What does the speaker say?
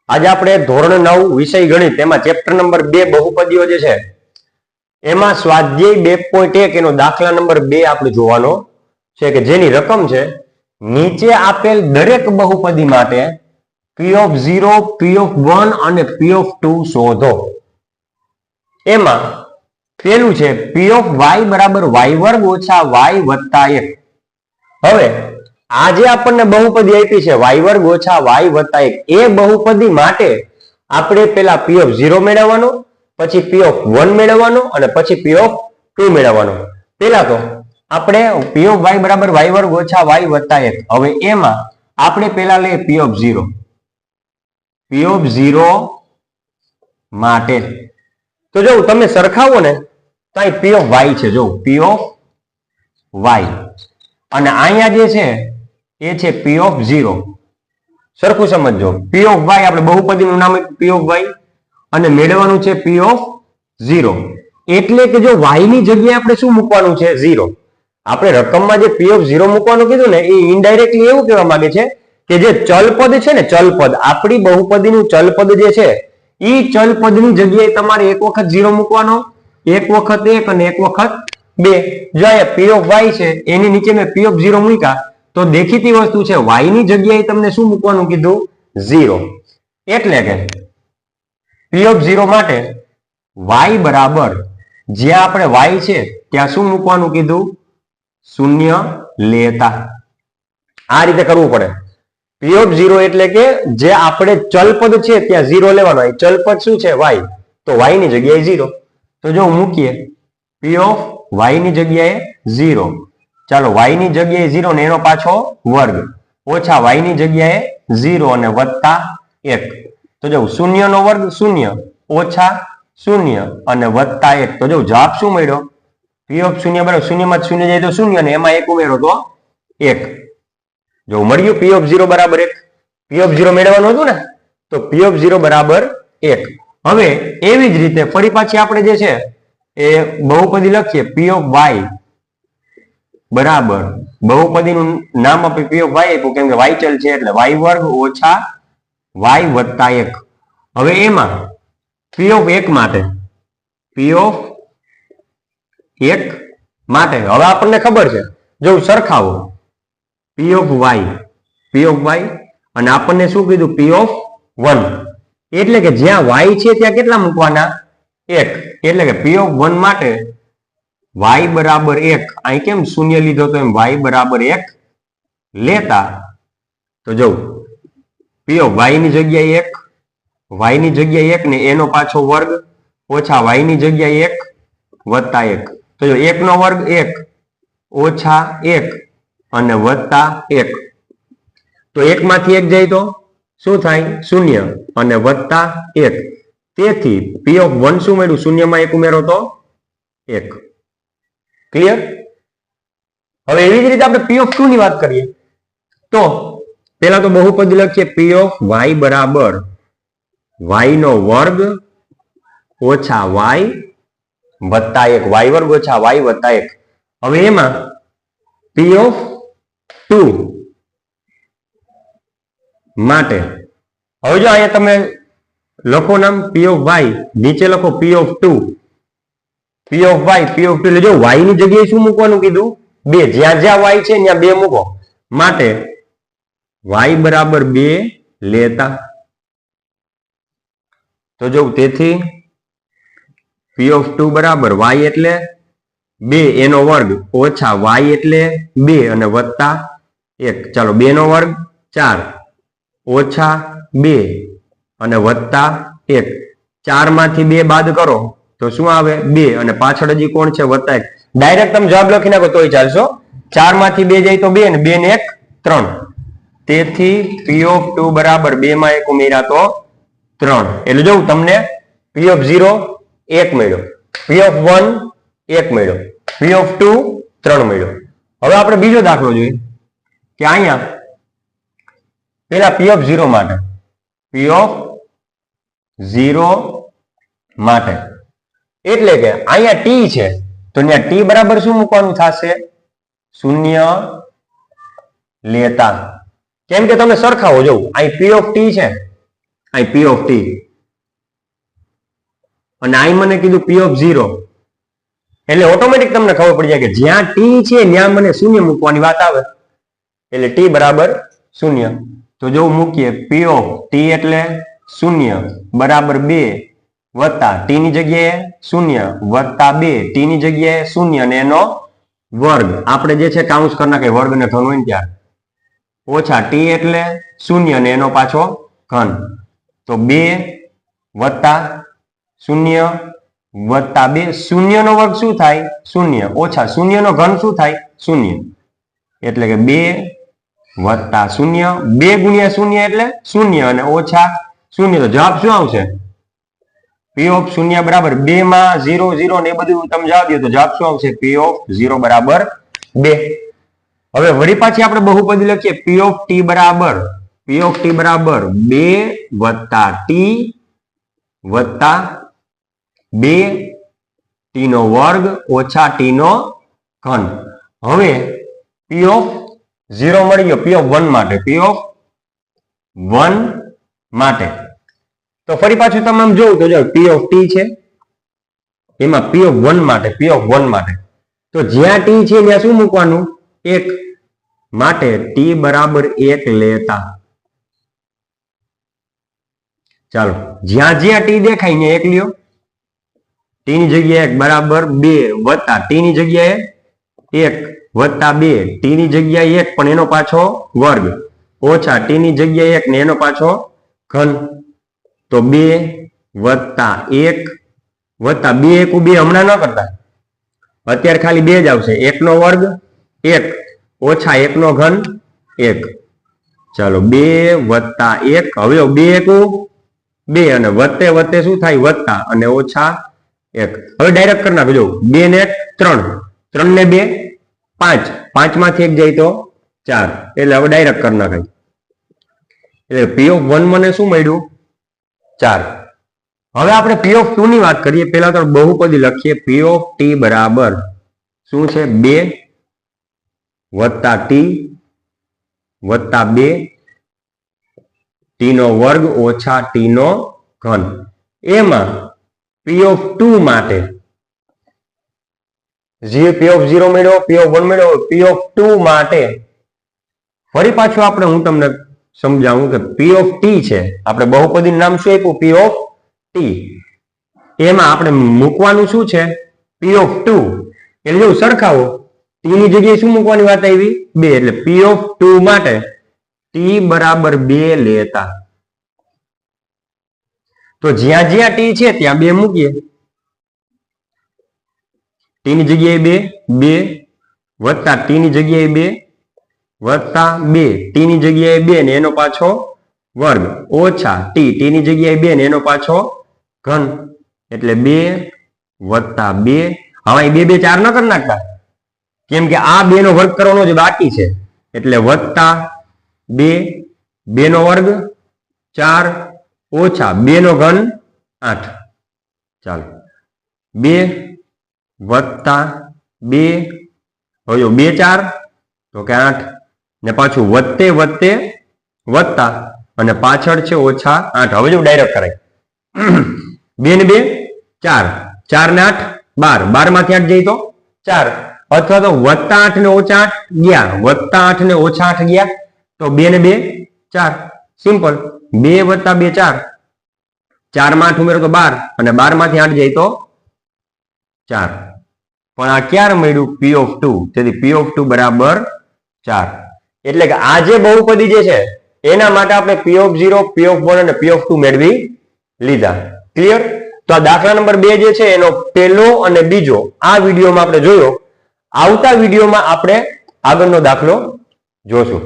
આજે આપણે ધોરણ 9 વિષય ગણિત એમાં ચેપ્ટર નંબર 2 બહુપદીઓ જે છે એમાં સ્વાધ્યાય 2.1 એનો દાખલા નંબર 2 આપણે જોવાનો છે કે જેની રકમ છે નીચે આપેલ દરેક બહુપદી માટે p of 0, p of 1 અને p of 2 શોધો. એમાં પેલું છે p of y બરાબર y વર્ગ ઓછા y વત્તા 1. હવે આજે આપણને બહુપદી આપી છે y વર્ગ ઓછા y વત્તા 1. એ બહુપદી માટે આપણે પેલા p of 0 મેળવવાનો, પછી p of 1 મેળવવાનો અને પછી p of 2 મેળવવાનો. પેલા તો આપણે p of y બરાબર y વર્ગ ઓછા y વત્તા 1. હવે એમાં આપણે પેલા લઈએ p of 0. p of 0 માટે તો જો તમે સરખાવો ને તો અહીં p of y છે, જો p of y અને અહીંયા જે છે એ છે p of 0. સરખું સમજજો, p of y આપણે બહુપદીનું નામ p of y અને મેળવવાનું છે p of 0. એટલે કે જો y ની જગ્યાએ આપણે શું મૂકવાનું છે? 0. આપણે રકમમાં જે p of 0 મૂકવાનું કીધું ને એ ઇનડાયરેક્ટલી એવું કહેવા માંગે છે કે જે ચલપદ છે ને, ચલપદ આપણી બહુપદીનું ચલપદ જે છે એ ચલપદની જગ્યાએ તમારે એક વખત 0 મૂકવાનો, એક વખત 1 અને એક વખત 2. જો અહીંયા p of y છે એની નીચે મેં p of 0 મૂક્યા તો દેખીતી વસ્તુ છે y ની જગ્યાએ તમને શું મૂકવાનું કીધું? 0. એટલે કે p of 0 માટે y બરાબર જ્યાં આપણે y છે ત્યાં શું મૂકવાનું કીધું? 0 લેતા. આ રીતે કરવું પડે. p of 0 એટલે કે જે આપણે ચલપદ છે ત્યાં 0 લેવાનો. ચલપદ શું છે? y. તો y ની જગ્યાએ 0. તો જો મૂકીએ p of y ની જગ્યાએ 0. ચાલો y ની જગ્યાએ 0 ને એનો પાછો વર્ગ ઓછા y ની જગ્યાએ 0 અને વત્તા 1. તો જો 0 નો વર્ગ 0 ઓછા 0 અને વત્તા 1. તો જો જવાબ શું મળ્યો? p of 0 બરાબર 0 માં 0 જાય તો 0 અને એમાં 1 ઉમેરો તો 1. જો મળ્યું p of 0 બરાબર 1. p of 0 મેળવવાનું હતું ને તો p of 0 બરાબર 1. હવે એવી જ રીતે ફરી પાછી આપણે જે છે એ બહુપદી લખીએ p of y બરાબર બહુપદીનું નામ આપણે p of y આપ્યું કેમ કે y ચલ છે એટલે y વર્ગ ઓછા y વત્તા 1. હવે એમાં p of 1 માટે p of 1 માટે હવે આપણને ખબર છે, જો સરખાવો p of y અને આપણને શું કીધું? p of 1. એટલે કે જ્યાં y છે ત્યાં કેટલા મૂકવાના? 1. એટલે કે p of 1 માટે y બરાબર 1. અહીં કેમ 0 લીધો તો એમ y બરાબર 1 લેતા. તો જો p of y ની જગ્યાએ 1, y ની જગ્યાએ 1 ને એનો પાછો વર્ગ ઓછા y ની જગ્યાએ 1 વત્તા 1. તો જો 1 નો વર્ગ 1 ઓછા 1 અને વત્તા 1. તો 1 માંથી 1 જાય તો શું થાય? 0 અને વત્તા 1. તેથી p of 1 શું મળ્યું? 0 માં 1 ઉમેરો તો 1. ક્લિયર? હવે એવી જ રીતે આપણે p of 2 ની વાત કરીએ તો પેલા તો બહુપદી લખીએ p of y બરાબર y નો વર્ગ ઓછા y વત્તા 1. y વર્ગ ઓછા y વત્તા 1. હવે એમાં p of 2 માટે હવે જો અહીંયા તમે લખો નામ p of y, નીચે લખો p of 2. p of y, p of 2 એટલે જો y ની જગ્યાએ શું મૂકવાનું કીધું? 2. જ્યાં જ્યાં y છે ત્યાં 2 મૂકો. માટે y બરાબર 2 લેતા. તો જો તેથી p of 2 બરાબર y એટલે 2 એનો વર્ગ ઓછા y એટલે 2 અને વત્તા 1. ચાલો 2 નો વર્ગ 4 ઓછા 2 અને વત્તા 1. 4 માંથી 2 બાદ કરો તો શું આવે? 2 અને પાછળ હજી કોણ છે? વત્તા 1. ડાયરેક્ટ તમે જવાબ લખી નાખો તોય ચાલશો. 4 માંથી 2 જાય તો 2 ને 2 ને 1 3. તેથી p of 2 બરાબર 2 માં 1 ઉમેર્યા તો 3. એટલે જો તમને p of 0 1 મળ્યો, p of 1 1 મળ્યો, p of 2 3 મળ્યો. હવે આપણે બીજો દાખલો જોઈએ કે અહીંયા પેલા p of 0 માટે p of 0 માટે એટલે કે અહીંયા t છે તો ત્યાં t બરાબર શું મૂકવાનું થશે? 0 લેતા. કેમ કે તમે સરખાવો જો અહીં p of t છે અહીં પી ઓફ ટી, અને અહીં મને કીધું પી ઓફ 0, એટલે ઓટોમેટિક તમને ખબર પડી જાય કે જ્યાં ટી છે ત્યાં મને શૂન્ય મૂકવાની વાત આવે, એટલે ટી બરાબર 0. તો જો મૂકીએ પી ઓફ ટી એટલે 0 બરાબર 2 વત્તા ટી ની જગ્યાએ 0 વત્તા 2 ટી ની જગ્યાએ 0 અને એનો વર્ગ, આપણે જે છે કાઉન્સ કરી નાખે વર્ગ ને ઘન હોય ને ત્યાં, ઓછા ટી એટલે 0 અને એનો પાછો ઘન, તો 2 વત્તા 0 વત્તા 2, 0 નો વર્ગ શું થાય 0 ઓછા 0 નો ઘન શું થાય 0, એટલે કે 2 વત્તા 0, 2 ગુણ્યા 0 એટલે 0 અને ઓછા 0, તો જવાબ શું આવશે પી ઓફ 0 બરાબર 2 માં 0 0 ને એ બધું તમે જવાબ દો તો જવાબ શું આવશે પી ઓફ 0 બરાબર 2. હવે વળી પાછી આપણે બહુપદી લખીએ પી ઓફ ટી બરાબર 2 વત્તા ટી વત્તા 2 ટી નો વર્ગ ઓછા ટી નો ઘન. હવે પી ઓફ 0 મળી ગયો પી ઓફ 1 માટે, પી ઓફ 1 માટે તો ફરી પાછું તમે આમ જોવું તો જો પી ઓફ ટી છે એમાં પી ઓફ 1 માટે, પી ઓફ 1 માટે તો જ્યાં ટી છે ત્યાં શું મૂકવાનું 1 માટે ટી બરાબર 1 લેતા, ચાલો જ્યાં જ્યાં ટી દેખાય ને 1 લ્યો, ટી ની જગ્યાએ 1 બરાબર 2 વત્તા ટી ની જગ્યાએ 1 વત્તા 2 ટી ની જગ્યાએ 1 પણ એનો પાછો વર્ગ ઓછા ટી ની જગ્યાએ 1 ને એનો પાછો ઘન, તો 2 વત્તા 1 વત્તા 2 1 2 હમણાં ન કરતા, અત્યારે ખાલી 2 જ આવશે, 1 નો વર્ગ 1 ઓછા 1 નો ઘન 1, ચાલો 2 વત્તા 1, હવે 2 1 2 અને વત્તે વત્તે શું થાય વત્તા અને ઓછા 1, હવે ડાયરેક્ટ કરી નાખો, જો 2 ને 3, 3 ને 2 5, 5 માંથી 1 જાય તો 4, એટલે હવે ડાયરેક્ટ કરી નાખાય, એટલે પી ઓફ 1 મને શું મળ્યું 4. હવે આપણે પી ઓફ 2 ની વાત કરીએ, પહેલા તો બહુપદી લખીએ પી ઓફ ટી બરાબર શું છે 2 વત્તા ટી વત્તા 2 ટી નો વર્ગ ઓછા ટી નો ઘન, એમાં પી ઓફ 2 માટે પી ઓફ 0 મળ્યો, પી ઓફ 1 મળ્યો, પી ઓફ 2 માટે ફરી પાછું આપણે હું તમને સમજાવું કે પી ઓફ ટી છે, આપણે બહુપદી નામ શું આપ્યું પી ઓફ ટી, એમાં આપણે મૂકવાનું શું છે પી ઓફ 2, એટલે જો સરખાવો ટી ની જગ્યાએ શું મૂકવાની વાત આવી 2, એટલે પી ઓફ 2 માટે ટી બરાબર 2 લેતા, તો જ્યાં જ્યાં ટી છે ત્યાં 2 મૂકીએ, ટી ની જગ્યાએ 2 વત્તા ટી ની જગ્યાએ 2 વત્તા 2 ટી ની જગ્યાએ 2 ને એનો પાછો વર્ગ ઓછા ટી ની જગ્યાએ 2 ને એનો પાછો ઘન, એટલે 2 વત્તા 2, હવે 2 2 4 ન કરી નાખતા કેમ કે આ 2 નો વર્ગ કરવાનો જે બાકી છે, એટલે વત્તા 2 2 નો વર્ગ 4 ઓછા 2 નો ઘન 8, ચાલો 2 વત્તા 2, હવે 2 4 તો કે 8 ને પાછું વત્તે વત્તે વત્તા અને પાછળ છે ઓછા 8, હવે જો ડાયરેક્ટ કરાય 2 ને 2 4, 4 ને 8 12, 12 માંથી 8 જાય તો 4, અથવા તો વત્તા 8 ને ઓછા 8 ગયા, વત્તા 8 ને ઓછા 8 ગયા તો 2 ને 2 4, સિમ્પલ 2 વત્તા 2 4, 4 માં 8 ઉમેરો તો 12 અને 12 માંથી 8 જાય તો 4, પણ આ ક્યારે મળ્યું પી ઓફ 2, તેથી પી ઓફ 2 બરાબર 4, એટલે કે આ જે બહુપદી જે છે એના માટે આપણે પી ઓફ 0 પી ઓફ 1 અને પી ઓફ 2 મેળવી લીધા. ક્લિયર? તો આ દાખલા નંબર 2 જે છે એનો પહેલો અને બીજો આ વિડીયોમાં આપણે જોયો, આવતા વિડીયોમાં આપણે આગળનો દાખલો જોશું.